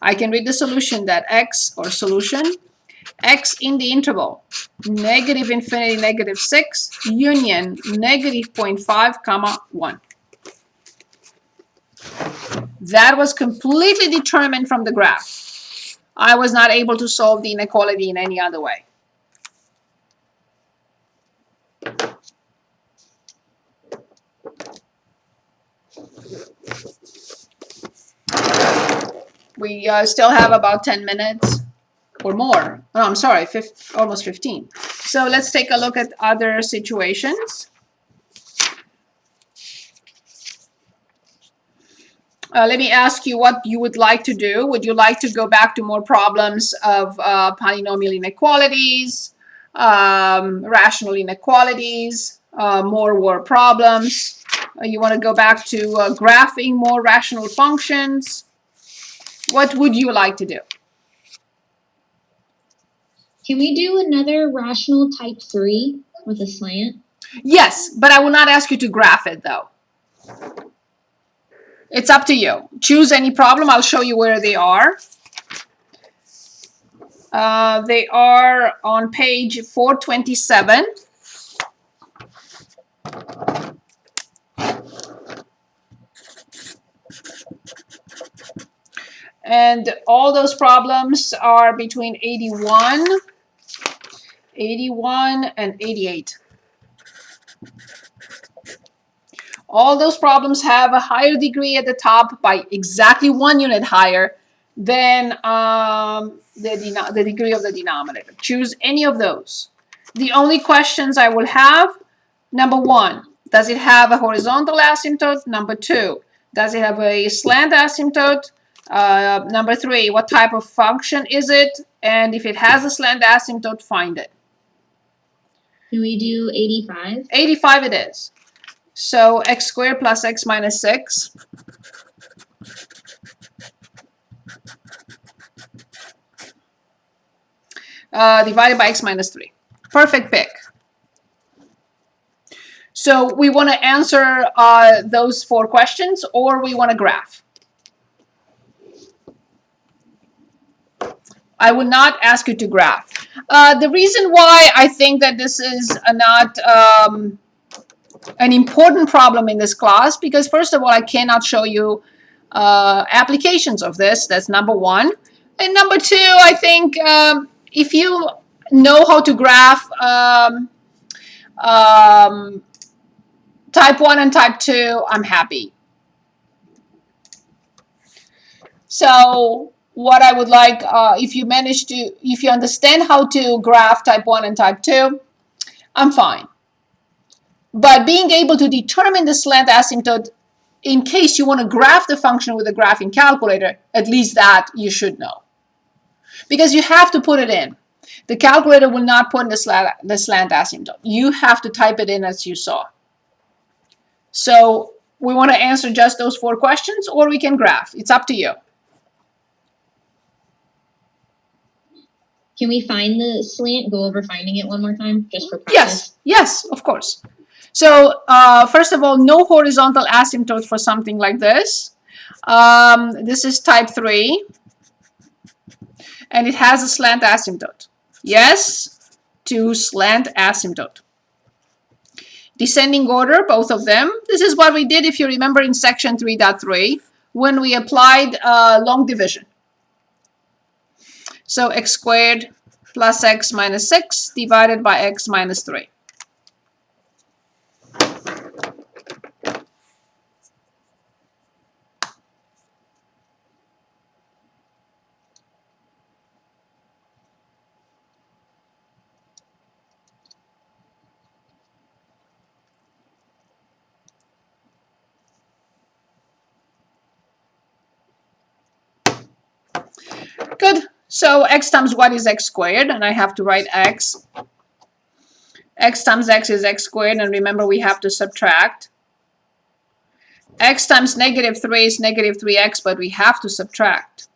I can read the solution that x, or solution, x in the interval negative infinity negative 6 union negative 0.5 comma 1. That was completely determined from the graph. I was not able to solve the inequality in any other way. We still have about 10 minutes or more. Oh, I'm sorry, almost 15. So let's take a look at other situations. Let me ask you what you would like to do. Would you like to go back to more problems of polynomial inequalities, rational inequalities, more word problems? You want to go back to graphing more rational functions? What would you like to do? Can we do another rational type 3 with a slant? Yes, but I will not ask you to graph it, though. It's up to you. Choose any problem. I'll show you where they are. They are on page 427. And all those problems are between 81 and 88. All those problems have a higher degree at the top by exactly 1 unit higher than the degree of the denominator. Choose any of those. The only questions I will have, number 1, does it have a horizontal asymptote? Number 2, does it have a slant asymptote? Number 3, what type of function is it? And if it has a slant asymptote, find it. Can we do 85? 85 it is. So x squared plus x minus 6. Divided by x minus 3. Perfect pick. So we want to answer those 4 questions, or we want to graph. I will not ask you to graph. The reason why I think that this is not an important problem in this class, because first of all, I cannot show you applications of this. That's number 1. And number 2, I think if you know how to graph type 1 and type 2, I'm happy. So what I would like, if you understand how to graph type 1 and type 2, I'm fine. But being able to determine the slant asymptote in case you want to graph the function with a graphing calculator, at least that you should know. Because you have to put it in. The calculator will not put in the slant asymptote. You have to type it in as you saw. So we want to answer just those 4 questions, or we can graph. It's up to you. Can we find the slant, go over finding it one more time, just for practice? Yes, yes, of course. So first of all, no horizontal asymptote for something like this. This is type 3, and it has a slant asymptote. Yes, to slant asymptote. Descending order, both of them. This is what we did, if you remember, in section 3.3, when we applied long division. So x squared plus x minus 6 divided by x minus 3. Good. So x times what is x squared? And I have to write x. X times x is x squared. And remember, we have to subtract. X times negative 3 is negative 3x, but we have to subtract.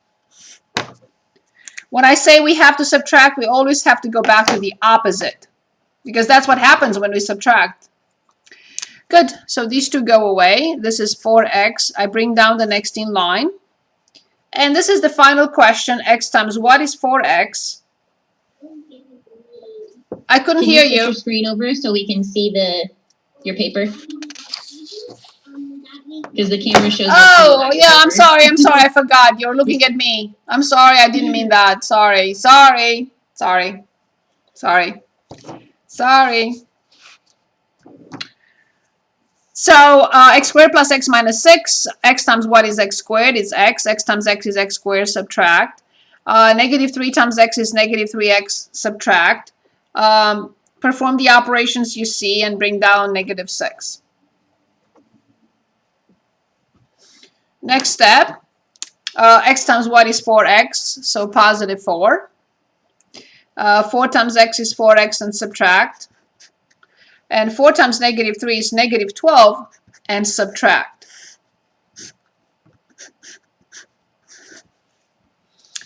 When I say we have to subtract, we always have to go back to the opposite, because that's what happens when we subtract. Good. So these two go away. This is 4x. I bring down the next in line. And this is the final question. X times what is 4x? I couldn't Can hear you switch you. your screen over so we can see your paper? Because the camera shows. Oh, yeah, I'm sorry, I forgot. You're looking at me. I'm sorry, I didn't mean that. Sorry. So x squared plus x minus 6. X times what is x squared? It's x. X times x is x squared, subtract. Negative 3 times x is negative 3x, subtract. Perform the operations you see and bring down negative 6. Next step. X times what is 4x? So positive 4. 4 times x is 4x and subtract. And 4 times negative 3 is negative 12 and subtract.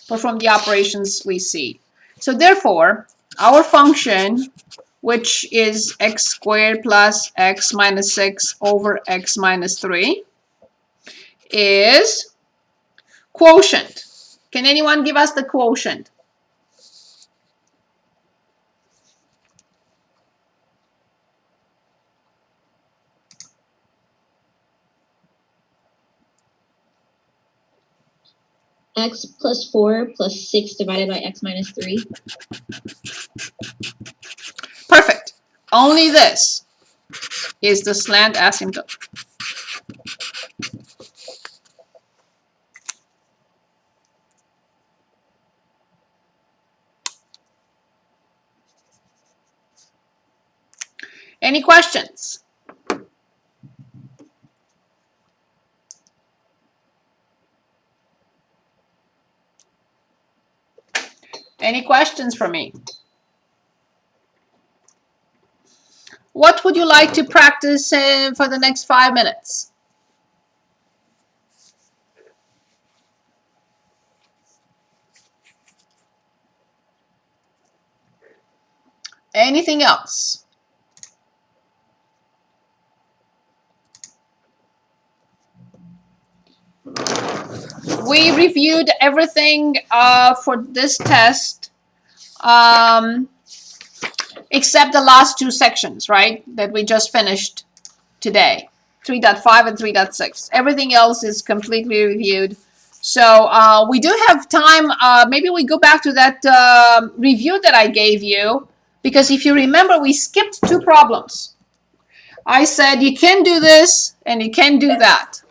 Perform the operations we see. So therefore, our function, which is x squared plus x minus 6 over x minus 3, is quotient. Can anyone give us the quotient? X plus 4 plus 6 divided by x minus 3. Perfect. Only this is the slant asymptote. Any questions? Any questions for me? What would you like to practice for the next 5 minutes? Anything else? We reviewed everything for this test except the last 2 sections, right? That we just finished today, 3.5 and 3.6. Everything else is completely reviewed. So we do have time. Maybe we go back to that review that I gave you, because if you remember, we skipped 2 problems. I said you can do this and you can do that.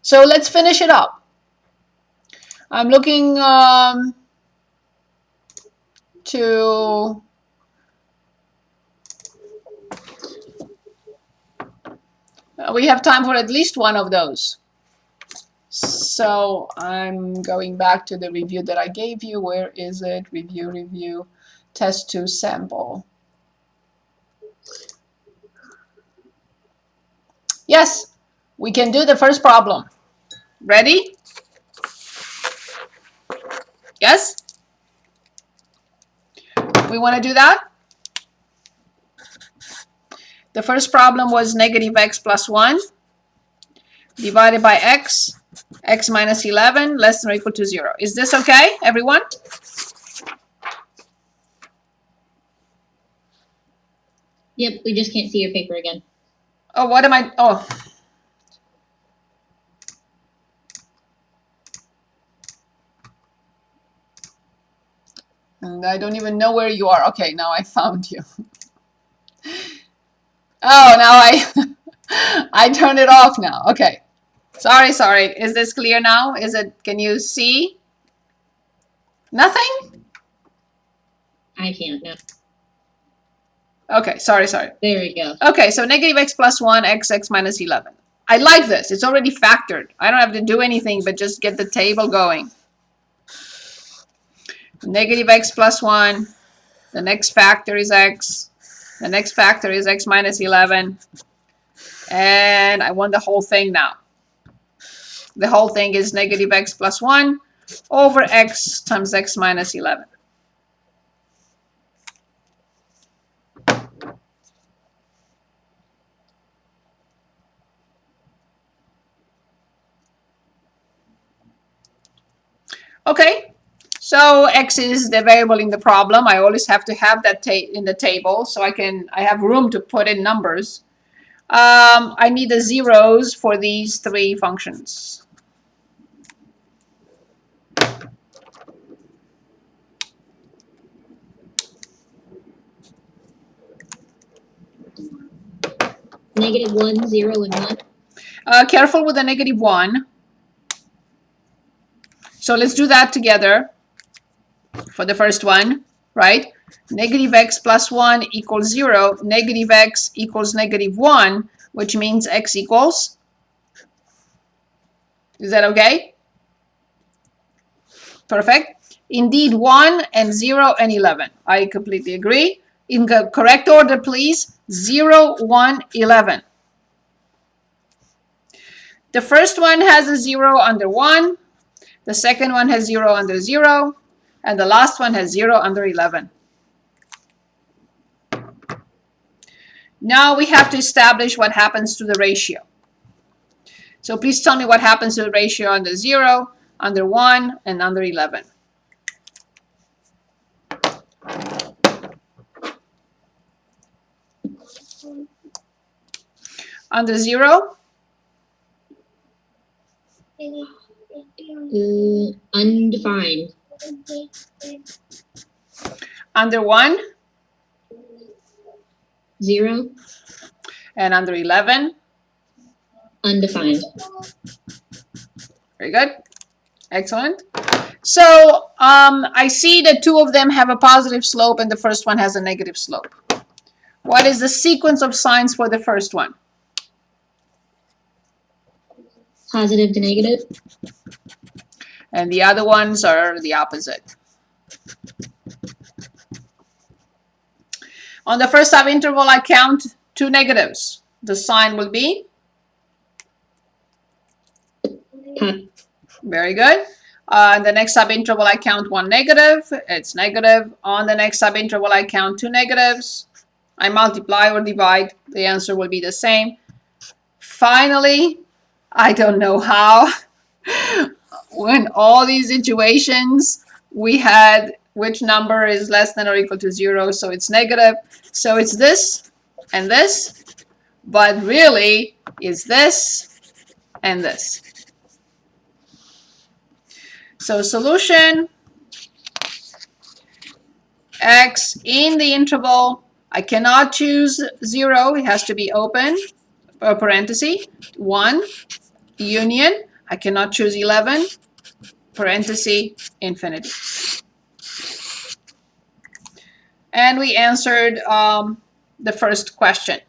So let's finish it up. I'm looking to we have time for at least one of those. So I'm going back to the review that I gave you. Where is it? Review, test 2 sample. Yes, we can do the first problem. Ready? Yes? We want to do that? The first problem was negative x plus 1 divided by x minus 11 less than or equal to 0. Is this okay, everyone? Yep, we just can't see your paper again. Oh, what am I? Oh. And I don't even know where you are. Okay, now I found you. Oh, now I turned it off now. Okay. Sorry. Is this clear now? Can you see? Nothing? I can't, no. Okay, sorry. There we go. Okay, so negative x plus 1, x minus 11. I like this. It's already factored. I don't have to do anything but just get the table going. Negative x plus 1. The next factor is x. The next factor is x minus 11. And I want the whole thing now. The whole thing is negative x plus 1 over x times x minus 11. Okay, so x is the variable in the problem. I always have to have that in the table so I have room to put in numbers. I need the zeros for these three functions. -1, 0, and 1. Careful with the -1. So let's do that together for the first one, right? -x plus 1 equals 0. -x equals -1, which means x equals. Is that okay? Perfect. Indeed, 1 and 0 and 11. I completely agree. In the correct order, please. 0, 1, 11. The first one has a 0 under 1. The second one has 0 under 0. And the last one has 0 under 11. Now we have to establish what happens to the ratio. So please tell me what happens to the ratio under 0, under 1, and under 11. Under 0? Undefined. Under 1? 0. And under 11? Undefined. Very good. Excellent. So I see that two of them have a positive slope and the first one has a negative slope. What is the sequence of signs for the first one? Positive to negative. And the other ones are the opposite. On the first subinterval, I count 2 negatives. The sign will be? Very good. The next subinterval, I count 1 negative. It's negative. On the next subinterval, I count 2 negatives. I multiply or divide. The answer will be the same. Finally, I don't know how, when all these situations, we had which number is less than or equal to 0, so it's negative. So it's this and this, but really it's this and this. So solution, x in the interval, I cannot choose 0, it has to be open, parenthesis, 1, union, I cannot choose 11, parenthesis, infinity. And we answered the first question.